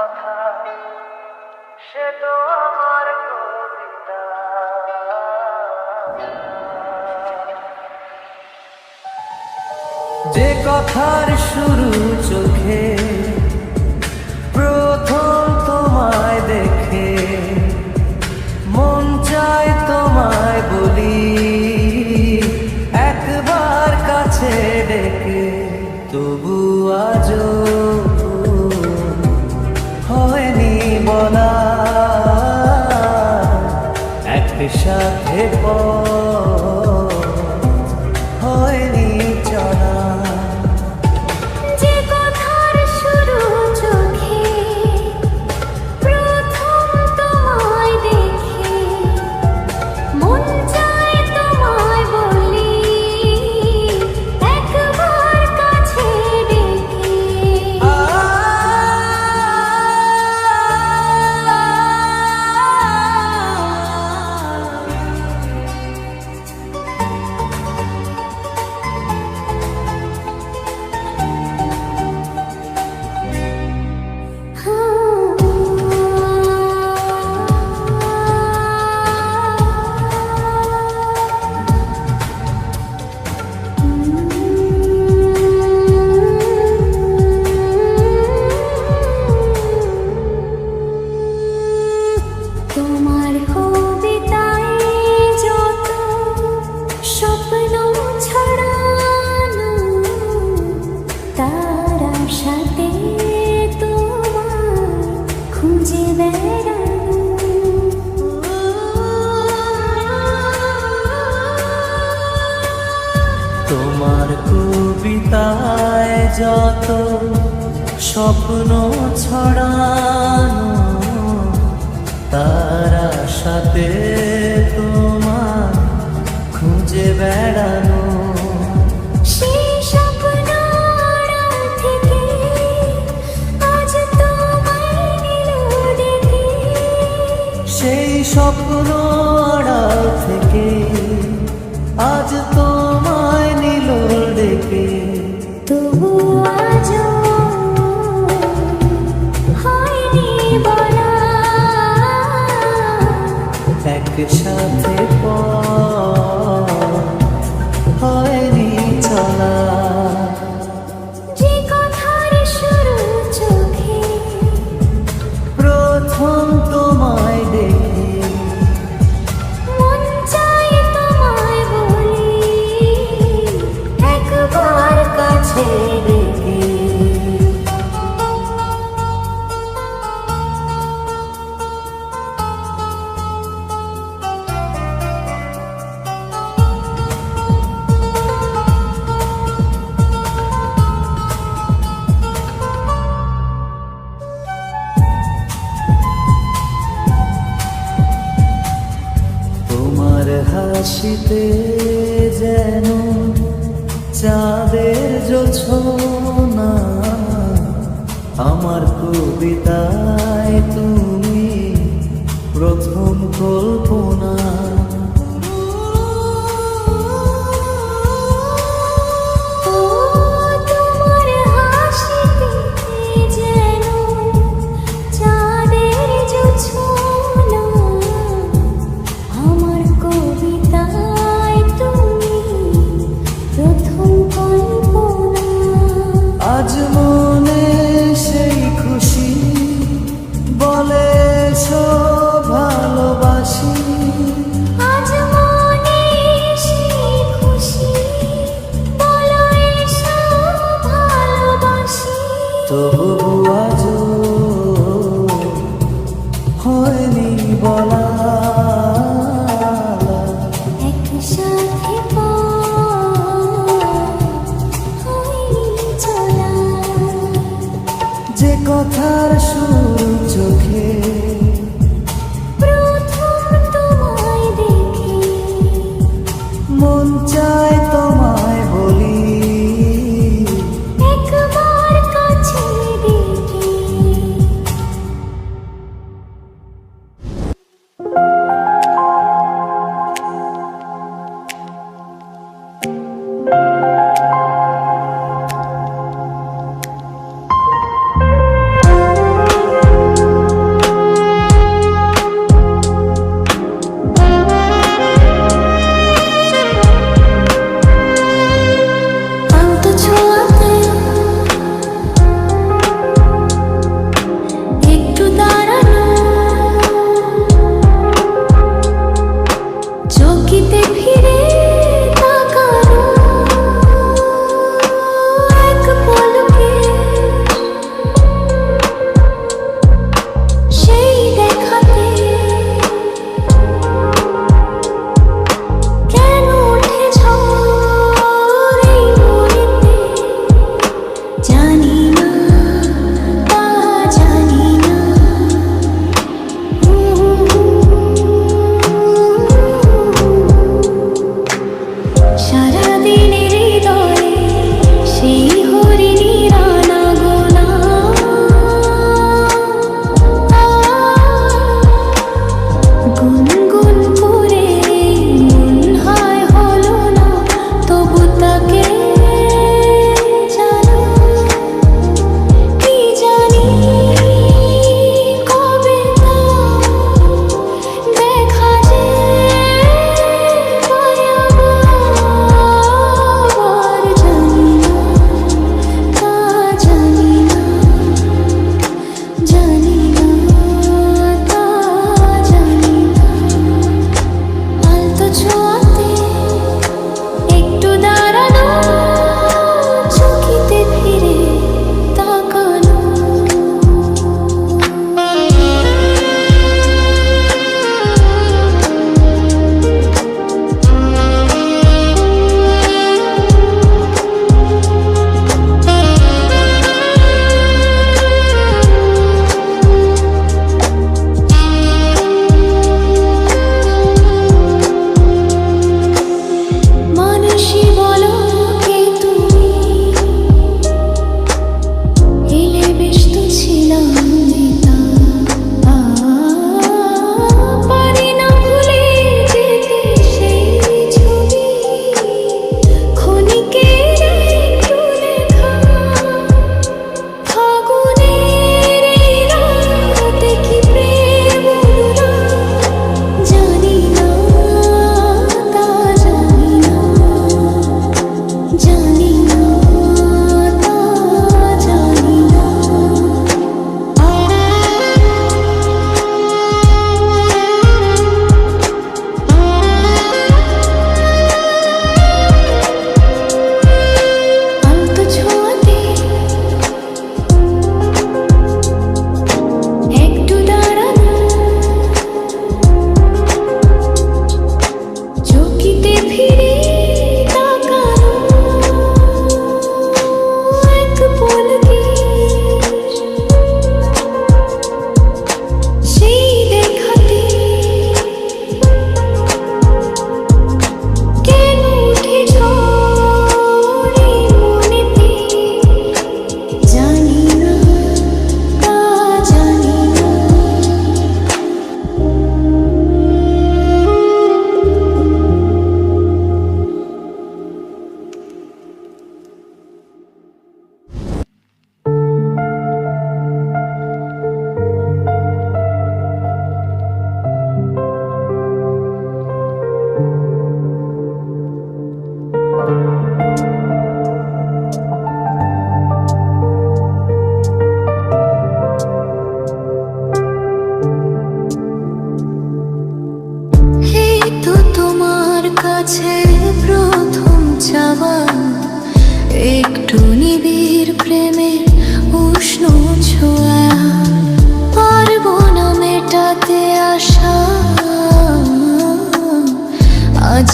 কথা, সে তো আমার কবিতা। যে কথার শুরু চোখে প্রথম তোমায় দেখে, মন চায় তোমায় বলি একবার কাছে ডেকে। তবু আজও হয়নি বলা একসাথে হয়নি চলা। যে কথার শুরু চোখে প্রথম তোমায় দেখে, মন চায় তোমায় বলি একবার কাছে ডেকে। তোমার কবিতায় যত স্বপ্ন ছড়ানো, তার সাথে তোমার খুঁজে বেড়ানো। তোমার কবিতায় যত স্বপ্ন ছড়ানো, তারা সাথে তোমার খুঁজে বেড়ানো। সেই স্বপ্ন আড়াল থেকে আজ তোমায় নিল দেখে। সেই স্বপ্ন আড়াল থেকে আজ তোমায় নিল ডেকে। তবু আজও হয়নি বলা একসাথে হয়নি চলা। যে কথার শুরু চোখে প্রথম তোমায় দেখে, মন চায় তোমায় বলি একবার কাছে ডেকে। তোমার হাসিতে যেন চাঁদের জোছনা, আমার কবিতায় তুমি প্রথম কল্পনা। ও তোমার হাসিতে যেন চাঁদের জোছনা, আমার কবিতায় তুমি প্রথম কল্পনা। আজ মনে সেই খুশি বলেছ ভালোবাসি। আজ মনে সেই খুশি বলো এসো ভালোবাসি। তবু আজও হয়নি বলা একসাথে হয়নি চলা। যে কথার শুরু চোখে প্রথম তোমায় দেখে, মন চায় তোমায় বলি একবার কাছে ডেকে।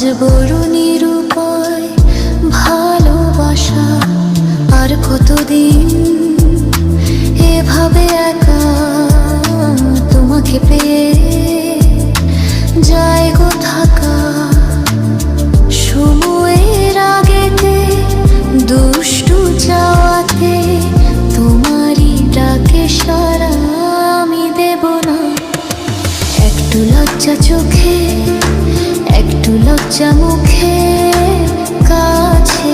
আজ বড় নিরুপায় ভালোবাসা, আর কতদিন এভাবে একা তোমাকে পেয়ে যায় গো থাকা। সময়ের আগেতে দুষ্টু চাওয়াতে তোমারই ডাকে সারা আমি দেব না। একটু লজ্জা চোখে, একটু লজ্জা মুখে, কাছে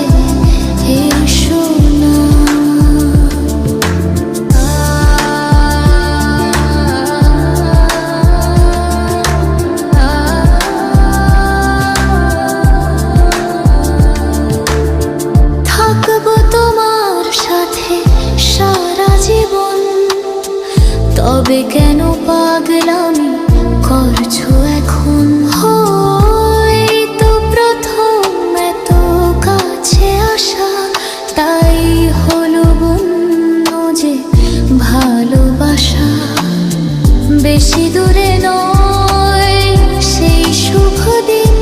এসো না। থাকবো তোমার সাথে সারা জীবন, তবে কেন পাগলামি করছো এখন? এই তো প্রথম এত কাছে আসা, তাই হলো বন্য যে ভালোবাসা। বেশি দূরে নয় সেই শুভ দিন,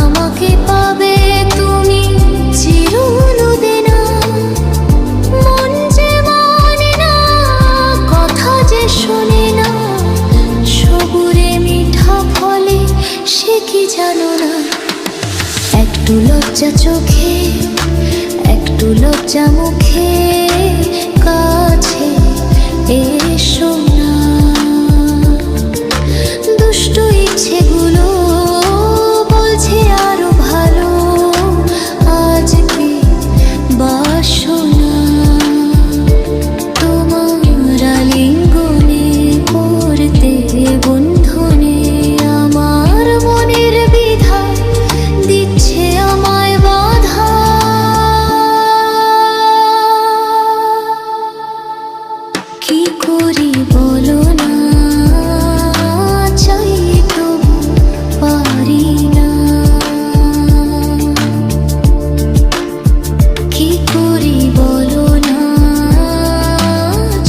আমাকে পাবে তুমি চিরদিনা। মন যে মানে না, কথা যে শোনে না, সবুরে মিঠা ফলে সে কি জানো না। একটু লজ্জা চোখে, একটু লজ্জা মুখে, কাছে এসো না। দুষ্টু ইচ্ছেগুলো বলছে আরো ভালো, আজকে বাসনা। তোমার আলিঙ্গনে পড়তে বন্ধনে আমার মনের বিধা দিচ্ছে আমায় বাধা। কি করি বলো না, চাই তবু পারি না। কি করি বলো না,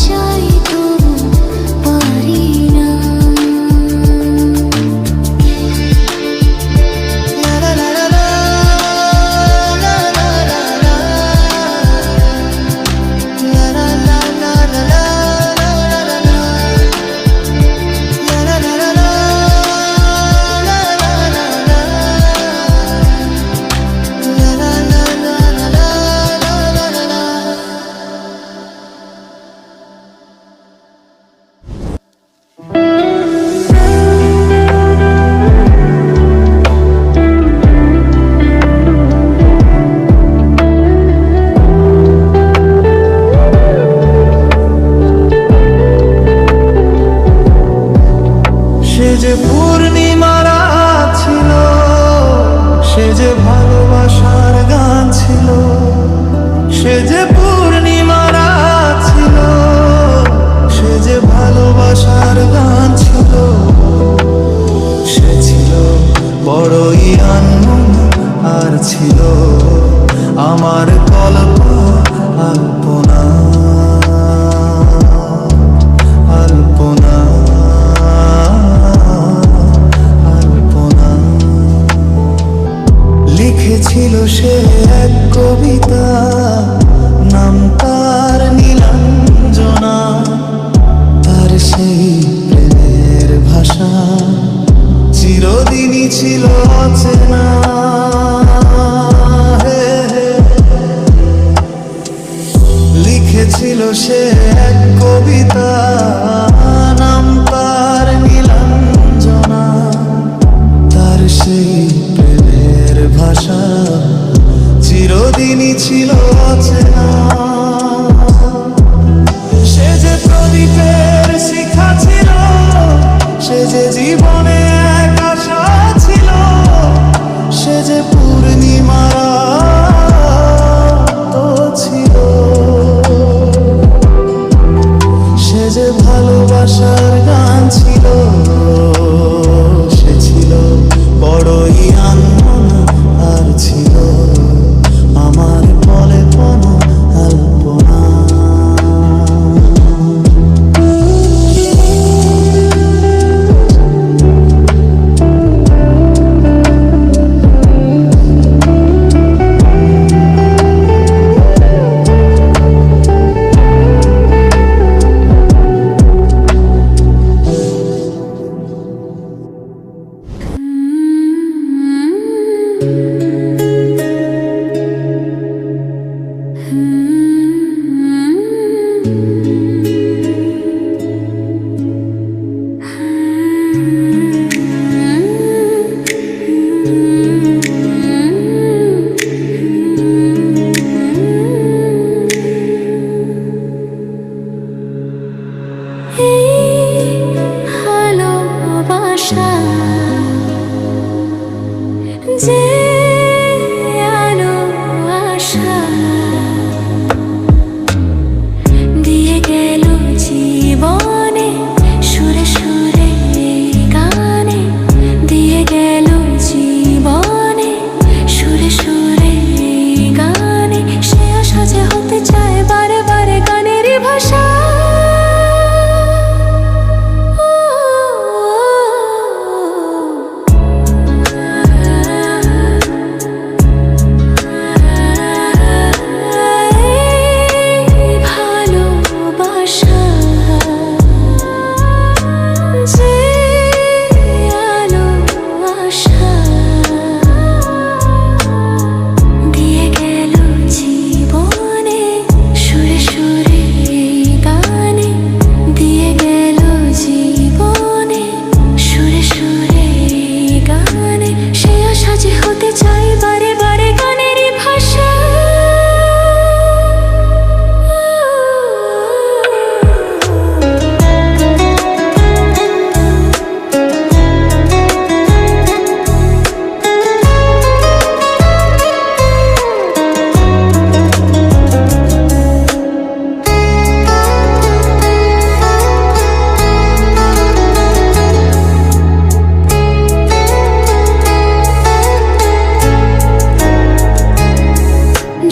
চাই তবু পারি না। সে যে পূর্ণিমা রাত ছিল, সে যে ভালোবাসার গান ছিল। সে যে পূর্ণিমা রাত ছিল, সে যে ভালোবাসার গান ছিল। সে ছিল বড়ই আনমনা, আর ছিল আমার কল্পনা। লিখেছিল সে এক কবিতা, নাম তার নীলাঞ্জনা। তার সেই প্রেমের ভাষা চিরদিনই ছিল অচেনা। লিখেছিল সে এক কবিতা, নাম তার নীলাঞ্জনা। তার সেই প্রেমের ভাষা চিরদিনই ছিল অচেনা। সে যে প্রদীপের শিখা ছিল, সে যে জীবনে এক আশা ছিল। সে যে পূর্ণিমা রাত ছিল, সে যে ভালোবাসার গান ছিল। সে ছিল বড়ই আনমনা, আর ছিল আমার কল্পনা। বাসা যে আলো আশা দিয়ে গেল জীবনে সুরে সুরে গানে দিয়ে গেল জীবনে সুরে সুরে গানে সে আশা যে হতে চায় বারে বারে গানেরই ভাষা ভালোবাসা যে আলো আশা দিয়ে গেল জীবনে সুরে সুরে গানে দিয়ে গেল জীবনে সুরে সুরে গানে সে আশা যে হতে চাই বারে বারে গানেরই ভাষা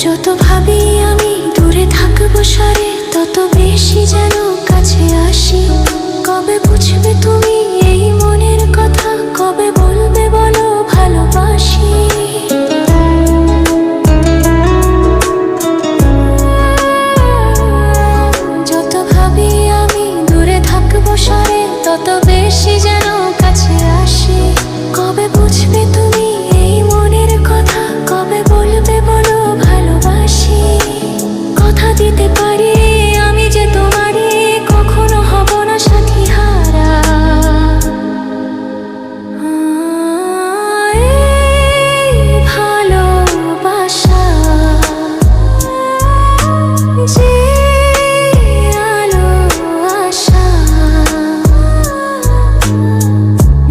যত ভাবি আমি দূরে থাকবো সারে তত বেশি যেন কাছে আসি কবে বুঝবে তুমি এই মনের কথা কবে বলবে বলো ভালোবাসি যত ভাবি আমি দূরে থাকবো সারে তত বেশি যেন কাছে আসি কবে বুঝবে তুমি এই মনের কথা কবে বলবে বলো ভালোবাসি কথা দিতে পারি আমি যে তোমারই কখনো হব না সাথী হারা এই ভালোবাসা যে আলো আশা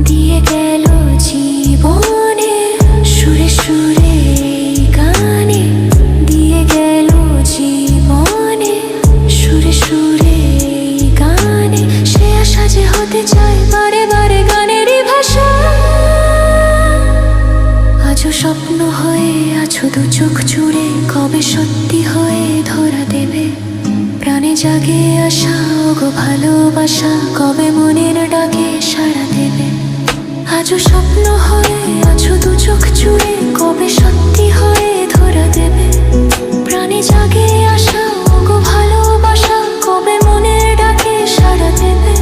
দিয়ে গেল জীবনে সুরে সুরে গানে দিয়ে গেল জীবনে সুরে সুরে গানে সে আশা যে হতে চায় বারে বারে গানেরই ভাষা আজও স্বপ্ন হয়ে আছো দু চোখ জুড়ে কবে সত্যি হয়ে ধরা দেবে প্রাণে জাগে আশা গো ভালোবাসা কবে মনের ডাকে সাড়া দেবে আজও স্বপ্ন হয়ে আছো দু চোখ জুড়ে কবে সত্যি হয়ে ধরা দেবে প্রাণে জাগে আশা গো ভালোবাসা কবে মনের ডাকে সাড়া দেবে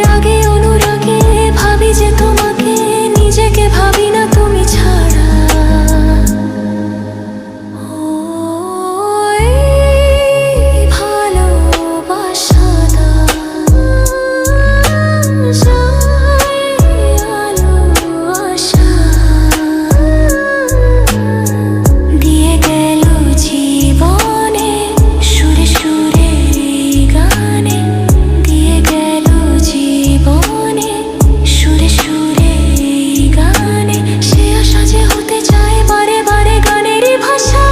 রাগে অনুরাগে ভাবি যে তোমাকে নিজেকে ভাবি না তুমি ছাড়া এই ভালোবাসা আলো আশা দিয়ে গেল জীবনে সুরে সুরে গানে দিয়ে গেল জীবনে সুরে সুরে গানে সে আশা যে হতে চায় বারে বারে গানেরই ভাষা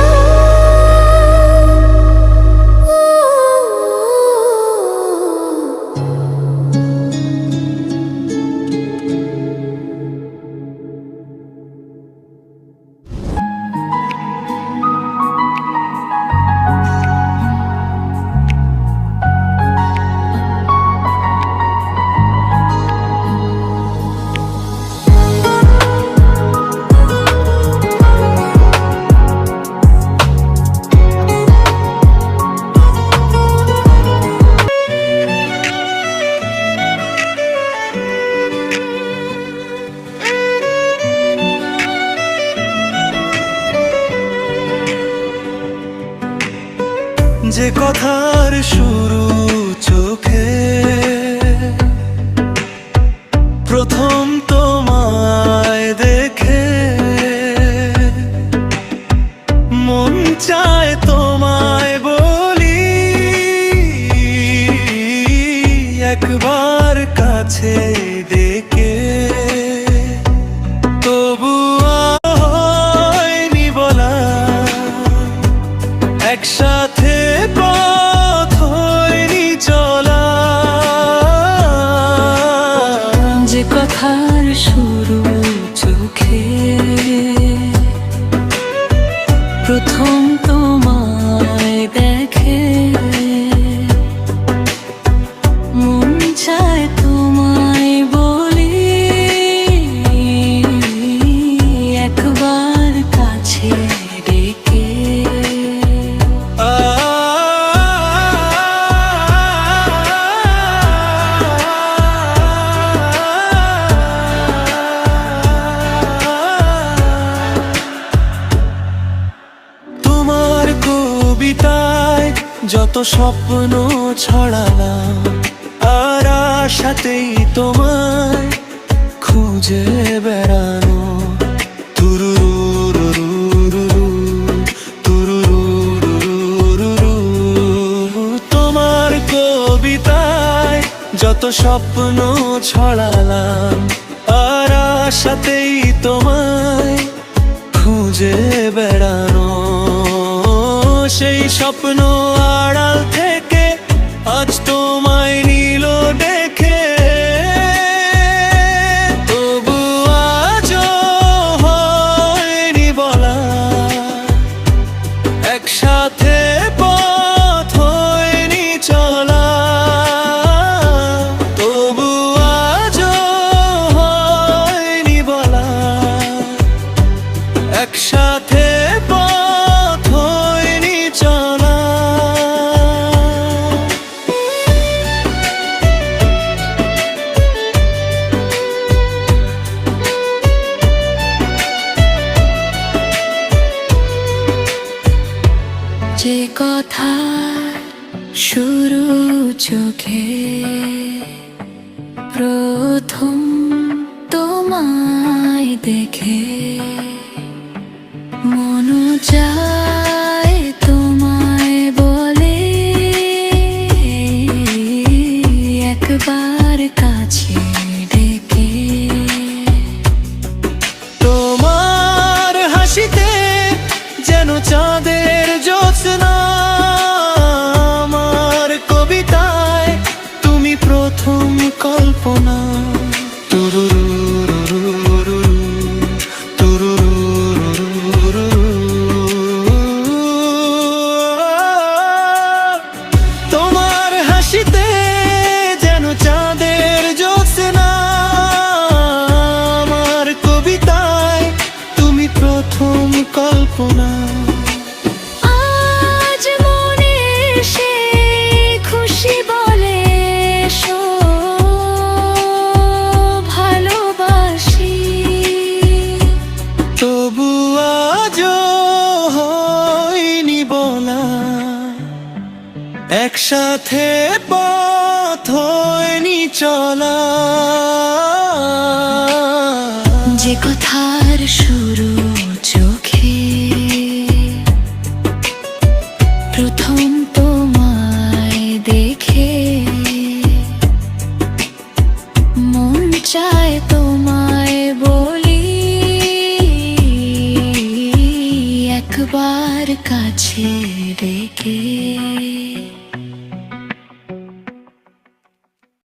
যে কথার শুরু চোখে প্রথম তোমায় দেখে মন চায় তোমায় বলি একবার কাছে ডেকে স্বপ্ন ছড়ালাম আর আশাতেই তোমায় খুঁজে বেড়ানো। তুরুরুরুরুরু, তুরুরুরুরুরু। তোমার কবিতায় যত স্বপ্ন ছড়ালাম আর আশাতেই তোমায় খুঁজে বেড়ানো। সেই স্বপ্ন আড়াল থেকে আজ তোমায় নিল দেখে, তবু আজও হয়নি বলা একসাথে পথ হয়নি চলা। তবু আজও হয়নি বলা একসাথে পথ হয়নি চলা। যে কথা শুরু চোখে প্রথম তোমায় দেখে, মন চায় তোমায় বলে একবার কাছে ডেকে। তোমার হাসিতে যেন চাঁদের জ্যোৎস্না, আমার কবিতায় তুমি প্রথম কল্পনা। তুরুরুরুরুরু, তুরুরুরুরুরু। তোমার হাসিতে যেন চাঁদের জ্যোৎস্না, আমার কবিতায় তুমি প্রথম কল্পনা। আজ মনে সে খুশি বলে এসো ভালোবাসি, তবু আজও হয়নি বলা একসাথে পথ হয়নি চলা। যে কথার শুরু চোখে প্রথম তোমায় দেখে,